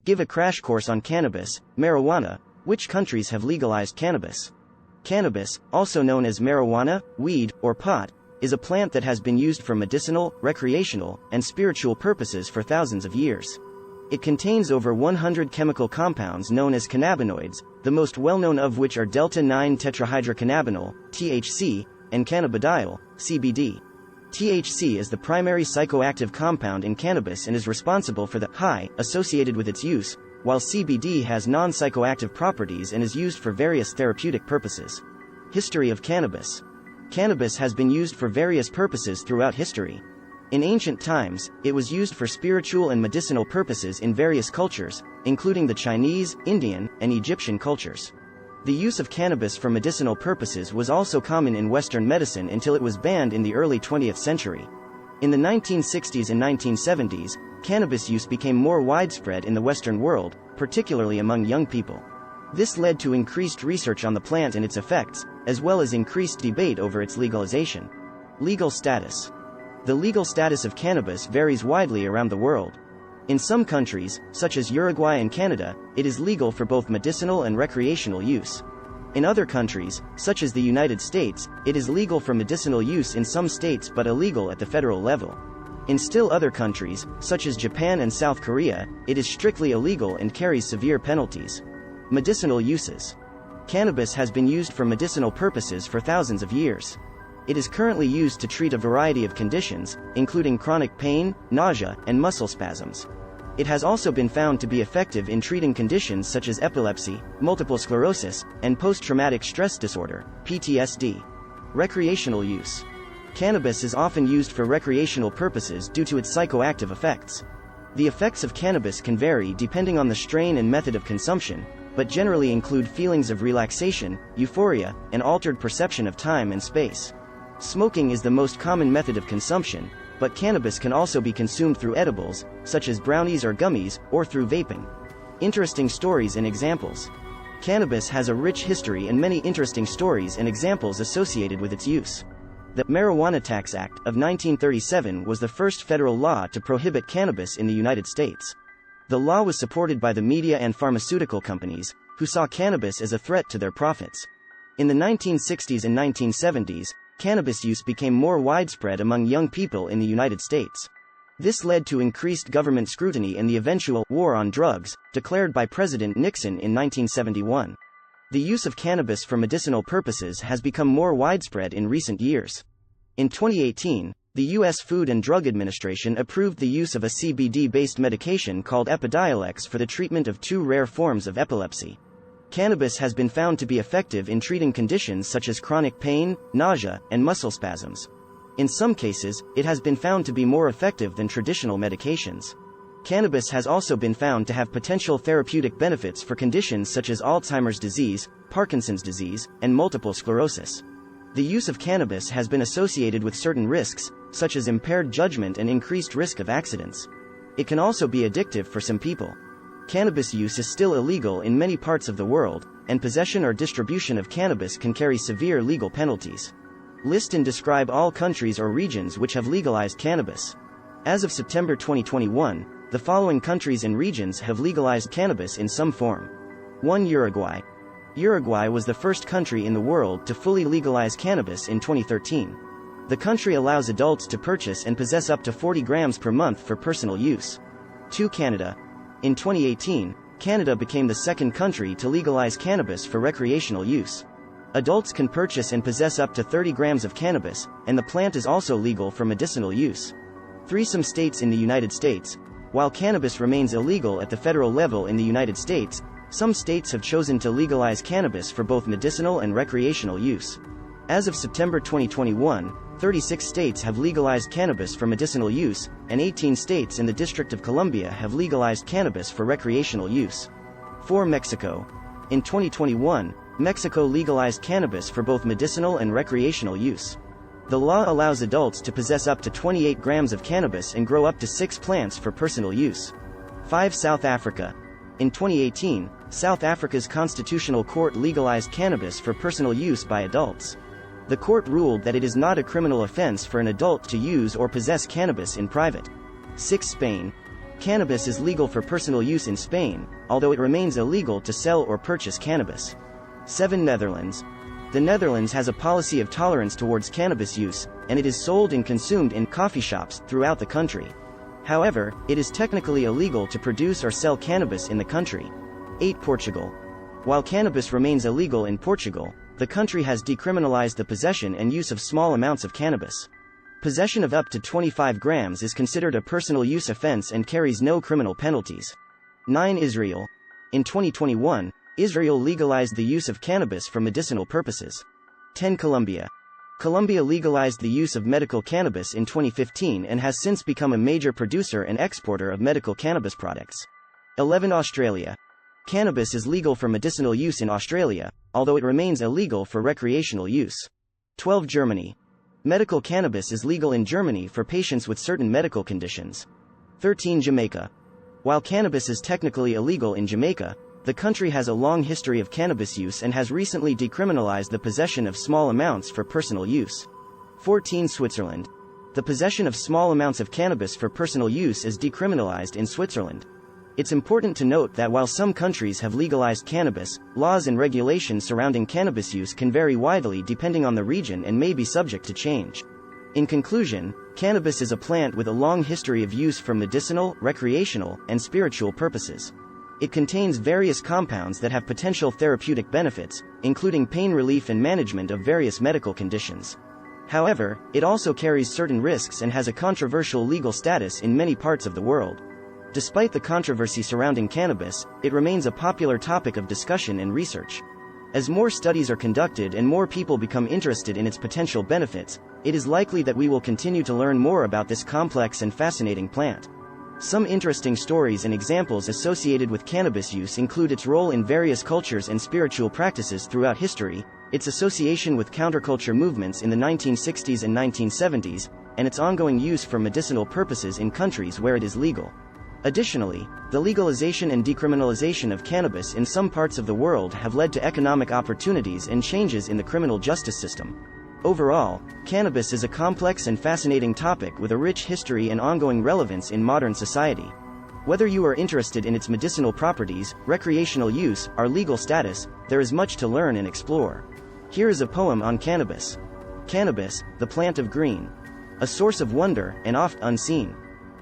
Give a crash course on cannabis, marijuana. Which countries have legalized cannabis? Cannabis, also known as marijuana, weed, or pot, is a plant that has been used for medicinal, recreational, and spiritual purposes for thousands of years. It contains over 100 chemical compounds known as cannabinoids, the most well-known of which are delta-9-tetrahydrocannabinol, THC, and cannabidiol, CBD. THC is the primary psychoactive compound in cannabis and is responsible for the high associated with its use, while CBD has non-psychoactive properties and is used for various therapeutic purposes. History of cannabis. Cannabis has been used for various purposes throughout history. In ancient times, it was used for spiritual and medicinal purposes in various cultures, including the Chinese, Indian, and Egyptian cultures. The use of cannabis for medicinal purposes was also common in Western medicine until it was banned in the early 20th century. In the 1960s and 1970s, cannabis use became more widespread in the Western world, particularly among young people. This led to increased research on the plant and its effects, as well as increased debate over its legalization. Legal status. The legal status of cannabis varies widely around the world. In some countries, such as Uruguay and Canada, it is legal for both medicinal and recreational use. In other countries, such as the United States, it is legal for medicinal use in some states but illegal at the federal level. In still other countries, such as Japan and South Korea, it is strictly illegal and carries severe penalties. Medicinal uses. Cannabis has been used for medicinal purposes for thousands of years. It is currently used to treat a variety of conditions, including chronic pain, nausea, and muscle spasms. It has also been found to be effective in treating conditions such as epilepsy, multiple sclerosis, and post-traumatic stress disorder, PTSD. Recreational use. Cannabis is often used for recreational purposes due to its psychoactive effects. The effects of cannabis can vary depending on the strain and method of consumption, but generally include feelings of relaxation, euphoria, and altered perception of time and space. Smoking is the most common method of consumption, but cannabis can also be consumed through edibles, such as brownies or gummies, or through vaping. Interesting stories and examples. Cannabis has a rich history and many interesting stories and examples associated with its use. The Marijuana Tax Act of 1937 was the first federal law to prohibit cannabis in the United States. The law was supported by the media and pharmaceutical companies, who saw cannabis as a threat to their profits. In the 1960s and 1970s, cannabis use became more widespread among young people in the United States. This led to increased government scrutiny and the eventual war on drugs, declared by President Nixon in 1971. The use of cannabis for medicinal purposes has become more widespread in recent years. In 2018, the U.S. Food and Drug Administration approved the use of a CBD-based medication called Epidiolex for the treatment of two rare forms of epilepsy. Cannabis has been found to be effective in treating conditions such as chronic pain, nausea, and muscle spasms. In some cases, it has been found to be more effective than traditional medications. Cannabis has also been found to have potential therapeutic benefits for conditions such as Alzheimer's disease, Parkinson's disease, and multiple sclerosis. The use of cannabis has been associated with certain risks, such as impaired judgment and increased risk of accidents. It can also be addictive for some people. Cannabis use is still illegal in many parts of the world, and possession or distribution of cannabis can carry severe legal penalties. List and describe all countries or regions which have legalized cannabis. As of September 2021, the following countries and regions have legalized cannabis in some form. 1. Uruguay. Uruguay was the first country in the world to fully legalize cannabis in 2013. The country allows adults to purchase and possess up to 40 grams per month for personal use. 2. Canada. In 2018, Canada became the second country to legalize cannabis for recreational use. Adults can purchase and possess up to 30 grams of cannabis, and the plant is also legal for medicinal use. 3. Some states in the United States. While cannabis remains illegal at the federal level in the United States, some states have chosen to legalize cannabis for both medicinal and recreational use. As of September 2021, 36 states have legalized cannabis for medicinal use, and 18 states in the District of Columbia have legalized cannabis for recreational use. 4. Mexico. In 2021, Mexico legalized cannabis for both medicinal and recreational use. The law allows adults to possess up to 28 grams of cannabis and grow up to 6 plants for personal use. 5. South Africa. In 2018, South Africa's Constitutional Court legalized cannabis for personal use by adults. The court ruled that it is not a criminal offense for an adult to use or possess cannabis in private. 6. Spain. Cannabis is legal for personal use in Spain, although it remains illegal to sell or purchase cannabis. 7. Netherlands. The Netherlands has a policy of tolerance towards cannabis use, and it is sold and consumed in coffee shops throughout the country. However, it is technically illegal to produce or sell cannabis in the country. 8. Portugal. While cannabis remains illegal in Portugal, the country has decriminalized the possession and use of small amounts of cannabis. Possession of up to 25 grams is considered a personal use offense and carries no criminal penalties. 9. Israel. In 2021, Israel legalized the use of cannabis for medicinal purposes. 10. Colombia. Colombia legalized the use of medical cannabis in 2015 and has since become a major producer and exporter of medical cannabis products. 11. Australia. Cannabis is legal for medicinal use in Australia, although it remains illegal for recreational use. 12. Germany. Medical cannabis is legal in Germany for patients with certain medical conditions. 13. Jamaica. While cannabis is technically illegal in Jamaica, the country has a long history of cannabis use and has recently decriminalized the possession of small amounts for personal use. 14. Switzerland. The possession of small amounts of cannabis for personal use is decriminalized in Switzerland. It's important to note that while some countries have legalized cannabis, laws and regulations surrounding cannabis use can vary widely depending on the region and may be subject to change. In conclusion, cannabis is a plant with a long history of use for medicinal, recreational, and spiritual purposes. It contains various compounds that have potential therapeutic benefits, including pain relief and management of various medical conditions. However, it also carries certain risks and has a controversial legal status in many parts of the world. Despite the controversy surrounding cannabis, it remains a popular topic of discussion and research. As more studies are conducted and more people become interested in its potential benefits, it is likely that we will continue to learn more about this complex and fascinating plant. Some interesting stories and examples associated with cannabis use include its role in various cultures and spiritual practices throughout history, its association with counterculture movements in the 1960s and 1970s, and its ongoing use for medicinal purposes in countries where it is legal. Additionally, the legalization and decriminalization of cannabis in some parts of the world have led to economic opportunities and changes in the criminal justice system. Overall, cannabis is a complex and fascinating topic with a rich history and ongoing relevance in modern society. Whether you are interested in its medicinal properties, recreational use, or legal status, there is much to learn and explore. Here is a poem on cannabis. Cannabis, the plant of green. A source of wonder, and oft unseen.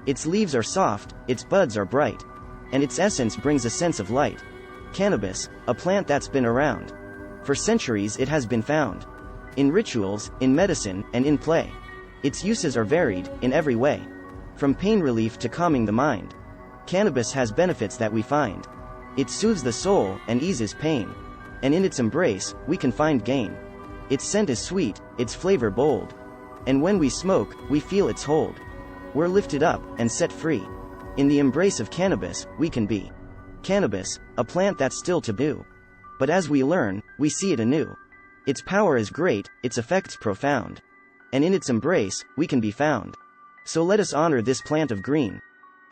Its leaves are soft, its buds are bright, and its essence brings a sense of light. Cannabis, a plant that's been around. For centuries it has been found. In rituals, in medicine, and in play. Its uses are varied, in every way. From pain relief to calming the mind. Cannabis has benefits that we find. It soothes the soul, and eases pain. And in its embrace, we can find gain. Its scent is sweet, its flavor bold. And when we smoke, we feel its hold. We're lifted up, and set free. In the embrace of cannabis, we can be. Cannabis, a plant that's still taboo. But as we learn, we see it anew. Its power is great, its effects profound. And in its embrace, we can be found. So let us honor this plant of green.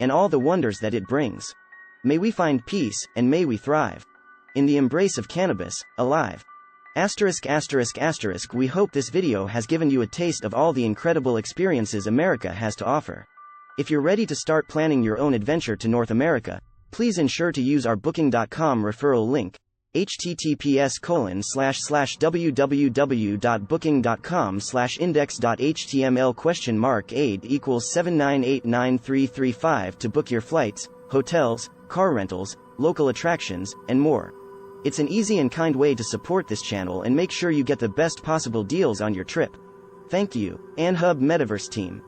And all the wonders that it brings. May we find peace, and may we thrive. In the embrace of cannabis, alive. ******. We hope this video has given you a taste of all the incredible experiences America has to offer. If you're ready to start planning your own adventure to North America, please ensure to use our Booking.com referral link, https://www.booking.com/index.html?aid equals 7989335 to book your flights, hotels, car rentals, local attractions, and more. It's an easy and kind way to support this channel and make sure you get the best possible deals on your trip. Thank you, AnHub Metaverse team.